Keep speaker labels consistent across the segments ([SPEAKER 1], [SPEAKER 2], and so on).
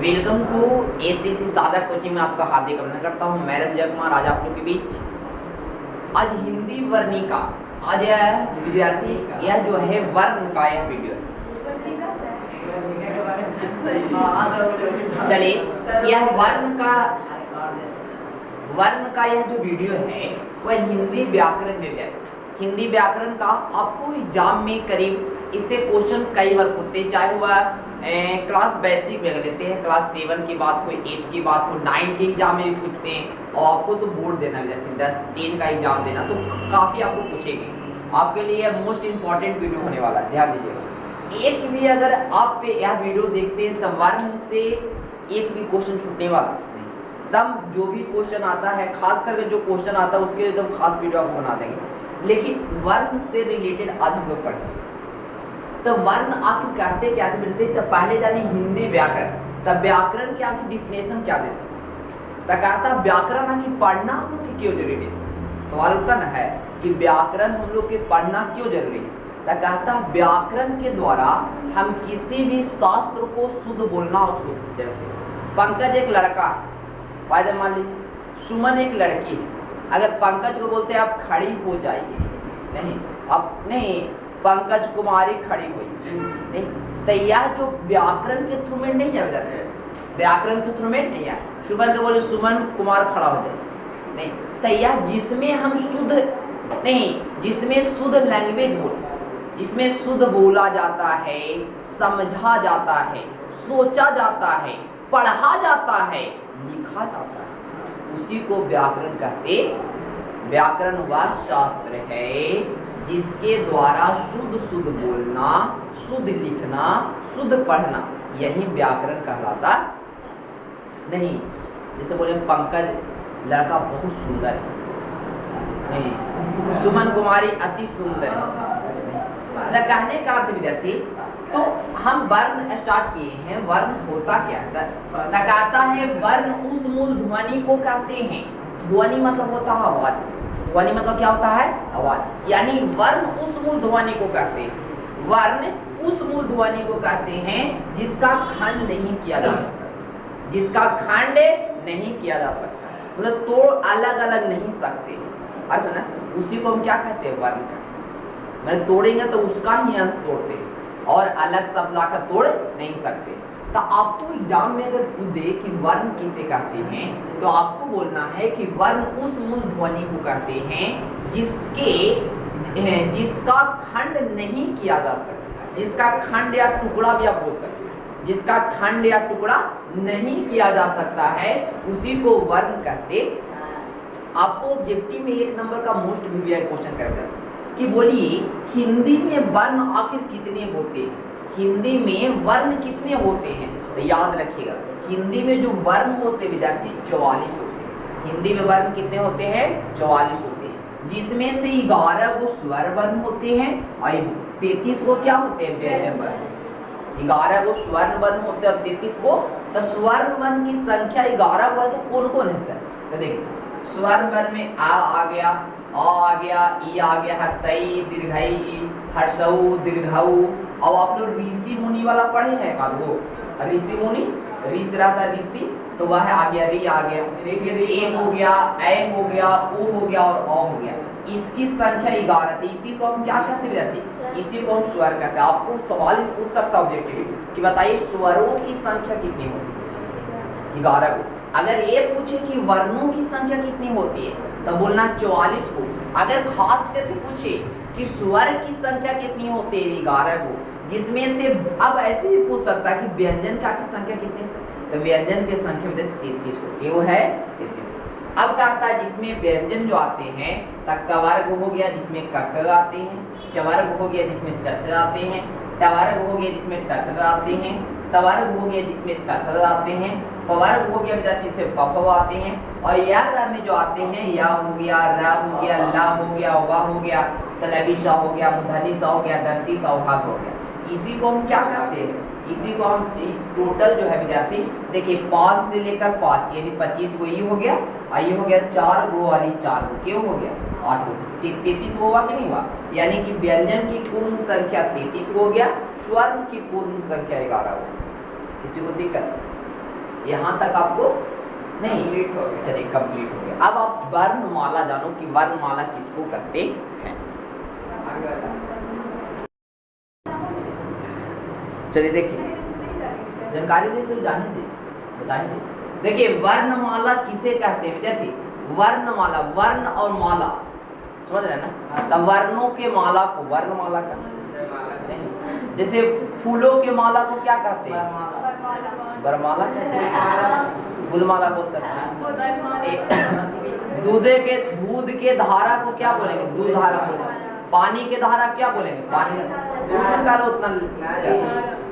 [SPEAKER 1] Welcome to ACC साधक coaching में आपका हार्दिक अभिनंदन करता हूं। मैं रंजय कुमार आज आप लोगों के बीच आज हिंदी वर्णिका आज यह विद्यार्थी यह जो है वर्ण का यह वीडियो है। चलिए यह वर्ण का यह जो वीडियो है वह हिंदी व्याकरण में है। हिंदी व्याकरण का आपको एग्जाम में करीब इससे क्वेश्चन कई बार पूछते हैं, चाहे वह क्लास बेसिक में लेते हैं, क्लास 7 की बात हो, 8 की बात हो, 9 के एग्जाम में भी पूछते हैं। और आपको तो बोर्ड देना भी रहता है, 10-10 का एग्जाम देना तो काफ़ी आपको पूछेंगे। आपके लिए मोस्ट इंपॉर्टेंट वीडियो होने वाला है, ध्यान दीजिएगा। एक भी अगर आप यह वीडियो देखते हैं तब वर्ण से एक भी क्वेश्चन छूटने वाला नहीं। तब जो भी क्वेश्चन आता है, खास करके जो क्वेश्चन आता है उसके लिए तो खास वीडियो आपको बना देंगे, लेकिन वर्ण से रिलेटेड आज हम लोग पढ़ेंगे। तो वर्ण आखिर कहते क्या थे? तो पहले जाने हिंदी व्याकरण, तब व्याकरण के आखिर डिफिनेशन क्या दे सकते? तो कहता व्याकरण आखिर पढ़ना हम लोग क्यों जरूरी है? सवाल उठता ना है कि व्याकरण हम लोग के पढ़ना क्यों जरूरी है। तो कहता व्याकरण के द्वारा हम किसी भी शास्त्र को शुद्ध बोलना और शुद्ध, जैसे पंकज एक लड़का है, मान लीजिए सुमन एक लड़की है। अगर पंकज को बोलते हैं आप खड़ी हो जाइए, नहीं अब नहीं, पंकज कुमारी खड़ी हुई, नहीं, तो यह जो व्याकरण के थ्रू में नहीं है, व्याकरण के थ्रू में नहीं है। सुमन को बोले सुमन कुमार खड़ा हो जाए, नहीं, तो यह जिसमें हम शुद्ध नहीं, जिसमें शुद्ध लैंग्वेज बोल, जिसमें शुद्ध बोला जाता है, समझा जाता है, सोचा जाता है, पढ़ा जाता है, लिखा जाता है, उसी को व्याकरण कहते। व्याकरण वह शास्त्र है जिसके द्वारा शुद्ध बोलना, शुद्ध लिखना, शुद्ध पढ़ना, यही व्याकरण कहलाता नहीं। जैसे बोले पंकज लड़का बहुत सुंदर है, नहीं, सुमन कुमारी अति सुंदर है। कहने का अर्थ विद्यार्थी, तो हम वर्ण स्टार्ट किए हैं। वर्ण होता क्या है सर? कहता है वर्ण उस मूल ध्वनि को कहते हैं। ध्वनि मतलब होता है आवाज, ध्वनि मतलब क्या होता है? आवाज। यानी वर्ण उस मूल ध्वनि को कहते हैं। वर्ण उस मूल ध्वनि को कहते हैं जिसका खंड नहीं किया जा सकता, जिसका खंड नहीं किया जा सकता, मतलब तोड़ अलग अलग नहीं सकते। अच्छा ना, उसी को हम क्या कहते हैं? वर्ण कहते हैं। मैंने तोड़ेंगे तो उसका ही अंश तोड़ते और अलग शब्द लाकर तोड़ नहीं सकते। तो आपको एग्जाम में अगर पूछे कि वर्ण किसे कहते हैं, तो आपको बोलना है कि वर्ण उस मूल ध्वनि को कहते हैं जिसका खंड नहीं किया जा सकता, जिसका खंड या टुकड़ा भी आप बोल सकते हैं, जिसका खंड या टुकड़ा नहीं किया जा सकता है, उसी को वर्ण कहते। आपको ऑब्जेक्टिव में 1 नंबर का मोस्ट वीवीआई क्वेश्चन करेगा कि बोलिए हिंदी में वर्ण आखिर कितने होते हैं? हिंदी में वर्ण कितने होते हैं? तो याद रखिएगा, हिंदी में जो वर्ण होते हैं विद्यार्थी 44 होते हैं। हिंदी में वर्ण कितने होते हैं? 44 होते हैं, जिसमें से 11 को स्वर वर्ण होते हैं और 33 को क्या होते हैं? व्यंजन वर्ण। 11 को स्वर्ण वर्ण होते हैं और 33 को, तो स्वर्ण वर्ण की संख्या 11 हुआ तो कौन कौन है सर? तो देखिए स्वर्ण वर्ण में आ गया, आ गया, ई आ गया, हर्षई, दीर्घई, हर्षऊ, दीर्घऊ। अब आप लोग ऋषि मुनि वाला पढ़े हैं का? वो ऋषि मुनि, ऋषि रहता ऋषि, तो वह आ गया, री आ गया, एम हो गया, एम हो गया, ओ हो गया और ओ हो गया। इसकी संख्या 11 थी। इसी को हम क्या कहते हैं? इसी को हम स्वर कहते हैं। आपको सवाल पूछ सकता ऑब्जेक्टिव कि बताइए स्वरों की संख्या कितनी होती है? 11 को। अगर ये पूछे कि वर्णों की संख्या कितनी होती है, तो बोलना 44 को। अगर खास करके पूछे कि स्वर की संख्या कितनी होती है, 11 को, जिसमें से अब ऐसे भी पूछ सकता है कि व्यंजन का की संख्या कितनी है, तो व्यंजन की संख्या 33 को, ये वो है 33 को। अब कहता है जिसमें व्यंजन जो आते हैं, तक वर्ग हो गया जिसमें कख आते हैं, चवर्ग हो गया जिसमें चच आते हैं, टवर्ग हो गया जिसमें टठ आते हैं, तवर्ग हो गया जिसमें तथ आते हैं, पवर्ग हो गया विद्यार्थी से पप आते हैं, और या में जो आते हैं या हो गया, र हो गया, ला हो गया, वा हो गया, तलबिशा हो गया, मुधनिसा हो गया, दंतीसा हो गया। इसी को हम क्या कहते हैं? इसी को हम टोटल जो है विद्यार्थी देखिए 5 से लेकर 5 यानी 25 को ये हो गया, और ये हो गया 4 गो वाली 4 को, क्यों हो गया 8 को, 33 हुआ कि नहीं हुआ? यानी कि व्यंजन की पूर्ण संख्या 33 हो गया, स्वर्ण की पूर्ण संख्या 11 हो। किसी को दिक्कत? यहाँ तक आपको नहीं, चलिए कंप्लीट हो गया। अब आप वर्णमाला जानो कि वर्णमाला किसको कहते हैं। चलिए देखिए, जानकारी दे तो जाने दे, बताएंगे। देखिए वर्णमाला किसे कहते हैं विद्यार्थी? वर्णमाला, वर्ण और माला, समझ रहे हैं ना? तो वर्णों के माला को वर्णमाला कहते हैं। जैसे फूलों के माला को क्या कहते हैं? वरमाला कहते हैं, फूलमाला बोल सकते हैं। दूध के धारा को क्या बोलेंगे? दूध धारा बोलेंगे। पानी के धारा क्या बोलेंगे? पानी। उसका उतना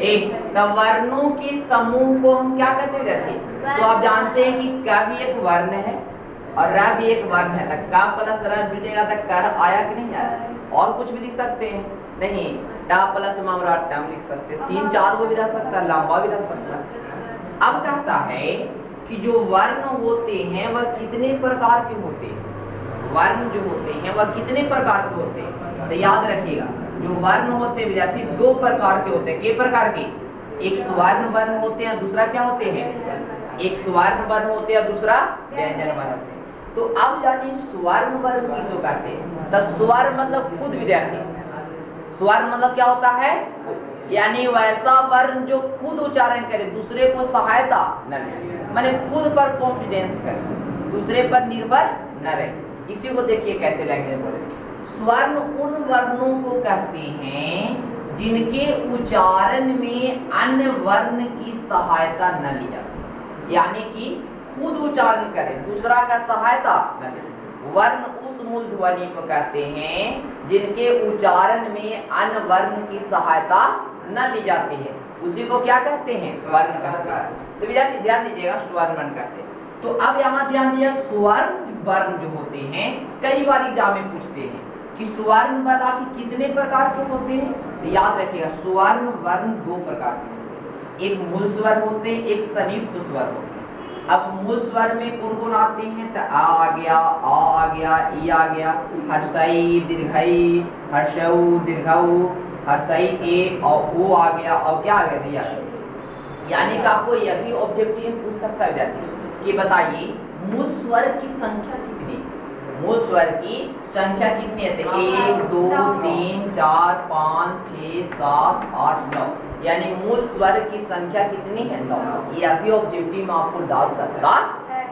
[SPEAKER 1] एक वर्णों के समूह को हम क्या कहते हैं? तो आप जानते हैं कि का भी एक वर्ण है और रा भी एक वर्ण है। तो का प्लस रा जुड़ेगा तो कर आया कि नहीं आया? और कुछ भी लिख सकते हैं? नहीं, टा प्लस मामरा टम लिख सकते हैं। 3-4 को भी रह सकता है, लंबा भी रह सकता है। अब कहता है कि जो वर्ण होते हैं वह कितने प्रकार के होते हैं? वर्ण जो होते हैं वह कितने प्रकार के होते हैं? तो याद रखिएगा, जो वर्ण होते हैं विद्यार्थी 2 प्रकार के होते हैं। कितने प्रकार के? एक स्वर्ण वर्ण होते हैं, दूसरा क्या होते हैं? एक स्वर्ण वर्ण होते हैं, दूसरा व्यंजन वर्ण होते हैं। तो अब जानिए स्वर्ण वर्ण किसको कहते हैं? तो स्वर्ण मतलब खुद विद्यार्थी, स्वर्ण मतलब क्या होता है? यानी वैसा वर्ण जो खुद उच्चारण करे, दूसरे को सहायता न ले, माने खुद पर कॉन्फिडेंस करे, दूसरे पर निर्भर न रहे। इसी को देखिए कैसे लैंग्वेज बोले। स्वर्ण उन वर्णों को कहते हैं जिनके उच्चारण में अन्य वर्ण की सहायता न ली जाती, यानी कि खुद उच्चारण करे, दूसरा का सहायता न ले। वर्ण उस मूल ध्वनि को कहते हैं जिनके उच्चारण में अन्य वर्ण की सहायता न ली जाती है, उसी को क्या कहते हैं? वर्ण कहते हैं। तो विद्यार्थी ध्यान दीजिएगा, स्वर्ण वर्ण कहते हैं। तो अब यहाँ ध्यान दिया, स्वर्ण वर्ण जो होते हैं कई बार एग्जाम में पूछते हैं कि स्वर्ण वर्ण आखिर कितने प्रकार के होते हैं? तो याद रखिएगा, स्वर्ण वर्ण 2 प्रकार के होते हैं। एक मूल स्वर होते हैं, एक संयुक्त स्वर होते हैं। अब मूल स्वर में कौन कौन आते हैं? तो आ गया, आ गया, ई आ गया, हर्षई, दीर्घई, हर्षऊ, दीर्घऊ, हर्षई ए और ओ आ गया, और क्या आ गया? यानी कि आपको यह भी ऑब्जेक्टिव पूछ सकता है कि बताइए मूल स्वर की संख्या कितनी? मूल स्वर की संख्या कितनी है? 1 2 3 4 5 6 7 8 9, यानी मूल स्वर की संख्या कितनी है? 9। यह भी ऑब्जेक्टिव में आपको डाल सकता है।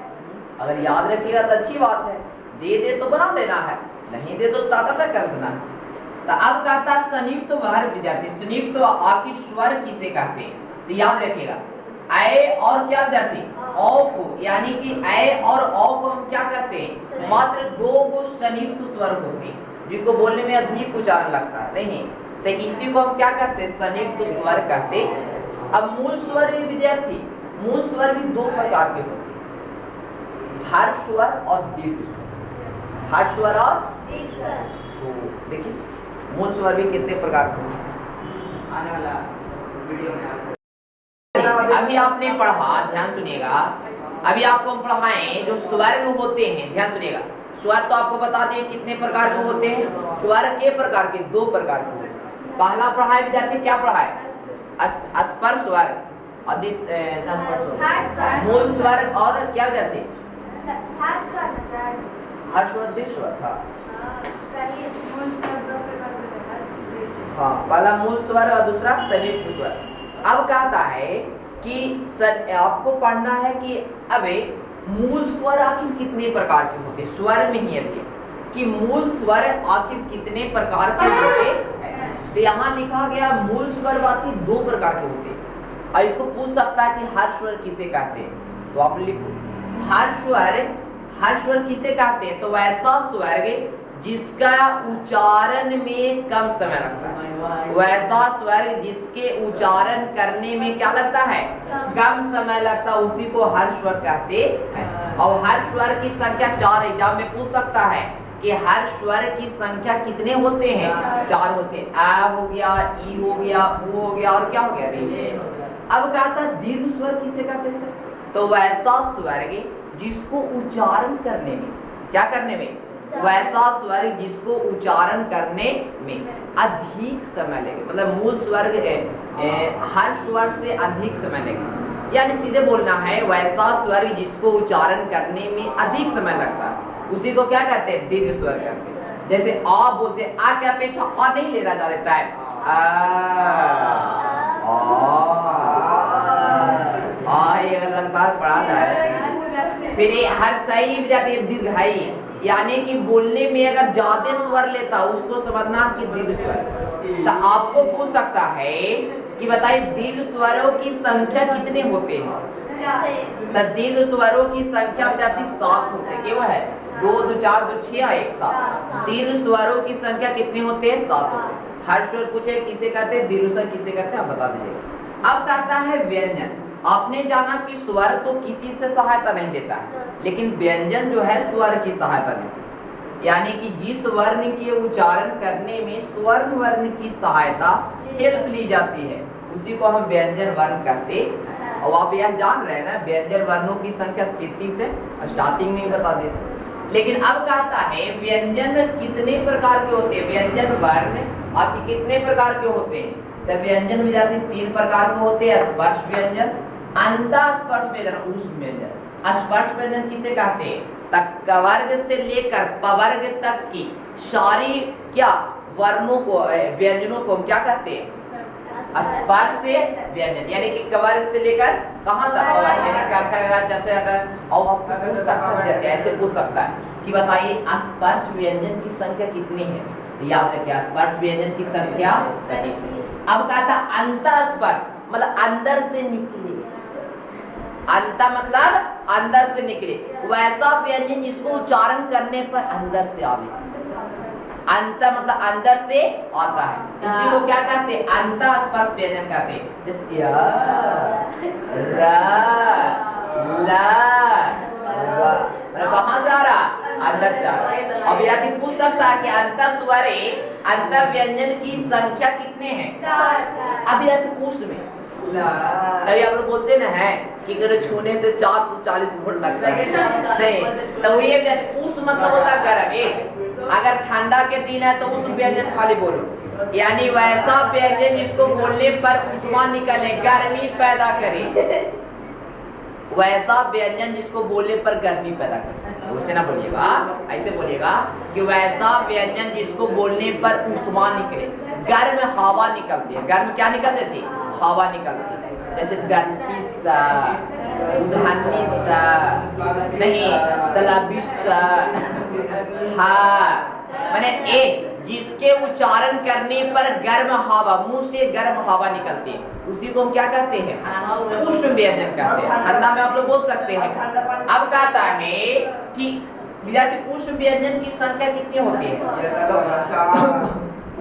[SPEAKER 1] अगर याद रखिएगा तो अच्छी बात है, दे तो बना देना है, नहीं दे तो टाटा कर देना है। तो अब कहता है संयुक्त वर्ग विद्यार्थी, संयुक्त आखिर स्वर किसे कहते हैं? तो याद रखिएगा, ऐ और क्या विद्यार्थी? औ को, यानी कि ऐ और औ को हम क्या करते हैं? मात्र 2 गो संयुक्त स्वर होते हैं जिनको बोलने में अधिक उच्चारण लगता है, नहीं? तो इसी को हम क्या कहते हैं? संयुक्त स्वर कहते हैं। अब मूल स्वर विद्यार्थी, मूल स्वर भी 2 प्रकार के होते हैं, हर्ष स्वर और दीर्घ स्वर। हर्ष स्वर और दीर्घ स्वर। तो देखिए मूल स्वर भी कितने प्रकार के होते हैं, आने वाला वीडियो में अभी आपने पढ़ा, ध्यान सुनिएगा। अभी आपको हम पढ़ाएं जो स्वर होते हैं, ध्यान सुनिएगा। स्वर तो आपको बता दें कितने प्रकार के होते हैं। स्वर के प्रकार के 2 प्रकार के होते हैं। पहला पढ़ा है विद्यार्थी, क्या पढ़ा है? स्पर्श स्वर और मूल स्वर और क्या विद्यार्थी? हर्ष स्वर, दीर्घ स्वर था। हाँ, पहला मूल स्वर और दूसरा संयुक्त स्वर। अब कहता है कि आपको पढ़ना है कि अबे मूल स्वर आखिर कितने प्रकार के होते हैं। स्वर में ही अभी कि मूल स्वर आखिर कितने प्रकार के होते हैं। तो यहाँ लिखा गया मूल स्वर आखिर 2 प्रकार के होते हैं। और इसको पूछ सकता है कि हर्ष स्वर किसे कहते हैं? तो आप लिखो हर्ष स्वर किसे कहते हैं? तो वैसा स्वर जिसका उच्चारण में कम समय लगता है, वैसा स्वर जिसके उच्चारण करने में क्या लगता है? कम समय लगता है, उसी को हर्ष स्वर कहते हैं। और हर्ष स्वर की संख्या 4 एग्जाम में पूछ सकता है कि हर्ष स्वर की संख्या कितने होते हैं? 4 होते हैं। आ हो गया, ई हो गया, ऊ हो गया और क्या हो गया? अब कहता है दीर्घ स्वर किसे कहते हैं? तो वैसा स्वर जिसको उच्चारण करने में, क्या करने में? वैसा स्वर जिसको उच्चारण करने में अधिक समय लगे, मतलब मूल स्वर हर स्वर से अधिक समय लगे। यानी सीधे बोलना है वैसा स्वर जिसको उच्चारण करने में अधिक समय लगता है उसी को क्या कहते हैं? दीर्घ स्वर कहते हैं। जैसे आ बोलते हैं, आ के अपेक्षा और नहीं ले रहा जा रहता है, ये लगातार पढ़ा जाए। फिर ये हर सही विद्यार्थी दीर्घाई, यानी कि बोलने में अगर ज्यादा स्वर लेता उसको समझना कि दीर्घ स्वर। तो आपको पूछ सकता है कि बताइए दीर्घ स्वरों की संख्या कितने होते हैं? तो दीर्घ स्वरों की संख्या विद्यार्थी 7 होते हैं। क्यों है? 2 2 4 2 6 1 7। दीर्घ स्वरों की संख्या कितने होते हैं? 7 होते हैं। हर स्वर पूछे किसे कहते हैं दीर्घ स्वर, किसे कहते हैं आप बता दीजिए। अब कहता है व्यंजन। आपने जाना कि स्वर तो किसी से सहायता नहीं लेता है, लेकिन व्यंजन जो है स्वर की सहायता लेता है। यानी कि जिस वर्ण के उच्चारण करने में स्वर्ण वर्ण की सहायता हेल्प ली जाती है उसी को हम व्यंजन वर्ण कहते हैं। और आप यह जान रहे हैं ना व्यंजन वर्णों की संख्या 33 है, स्टार्टिंग में ही बता देते। लेकिन अब कहता है व्यंजन कितने प्रकार के होते हैं? व्यंजन वर्ण आपके कितने प्रकार के होते हैं? तो व्यंजन विद्यार्थी 3 प्रकार के होते हैं। स्पर्श व्यंजन, अंतःस्पर्श व्यंजन, ऊष्म व्यंजन। स्पर्श व्यंजन किसे कहते हैं? तक वर्ग से लेकर पवर्ग तक की सारी क्या वर्णों को व्यंजनों को हम क्या कहते हैं? स्पर्श से व्यंजन। यानी कि कवर्ग से लेकर कहाँ तक, और आपको पूछ सकता है ऐसे पूछ सकता है कि बताइए स्पर्श व्यंजन की संख्या कितनी है? तो याद रखिए स्पर्श व्यंजन की संख्या 25। अब कहता अंतःस्पर्श मतलब अंदर से निकले, अंत मतलब अंदर से निकले, वैसा व्यंजन जिसको उच्चारण करने पर अंदर से आवे। अंत मतलब अंदर से आता है, इसी को क्या कहते हैं? अंतःस्पर्श व्यंजन कहते हैं। जैसे य, र, ल, व, कहाँ से आ रहा? अंदर से आ रहा। अब यदि पूछ सकता है कि अंतःस्वरे अंत व्यंजन की संख्या कितने हैं? 4। अब यदि पूछ में तभी आप लोग बोलते ना है कि अगर छूने से 440 वोल्ट लगता है, नहीं तो ये उस मतलब होता है गर्म। एक अगर ठंडा के दिन है तो उस व्यंजन खाली बोलो, यानी वैसा व्यंजन जिसको बोलने पर उष्मा निकले, गर्मी पैदा करे, वैसा व्यंजन जिसको बोलने पर गर्मी पैदा करे। उसे ना बोलिएगा, ऐसे बोलिएगा कि वैसा व्यंजन जिसको बोलने पर उष्मा निकले, गर्म हवा निकलती है। गर्म क्या निकलती थी? हवा निकलती है। जैसे घंटी सा, उधनी सा, नहीं तलाबी सा, हाँ माने एक जिसके उच्चारण करने पर गर्म हवा, मुंह से गर्म हवा निकलती है, उसी को हम क्या कहते हैं? उष्ण व्यंजन कहते हैं। ठंडा में आप लोग बोल सकते हैं। अब कहता है कि विद्यार्थी उष्ण व्यंजन की संख्या कितनी होती है? तो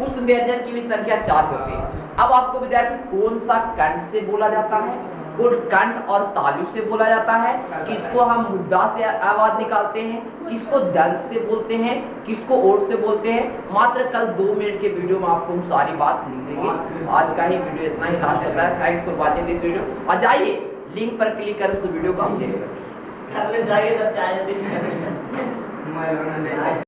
[SPEAKER 1] उष्ण व्यंजन की भी संख्या 4 होती है। अब आपको विद्यार्थी कौन सा कंठ से बोला जाता है? कंठ और तालु से बोला जाता है। किसको हम मुद्दा से आवाज निकालते हैं, किसको दंत से बोलते हैं, किसको ओठ से बोलते हैं। मात्र कल 2 मिनट के वीडियो में आपको हम सारी बात लिख देंगे। आज का ही वीडियो इतना ही लास्ट होता है। Thanks for watching this video. और जाइए लिंक पर क्लिक कर उस वीडियो को हम देख सकते हैं।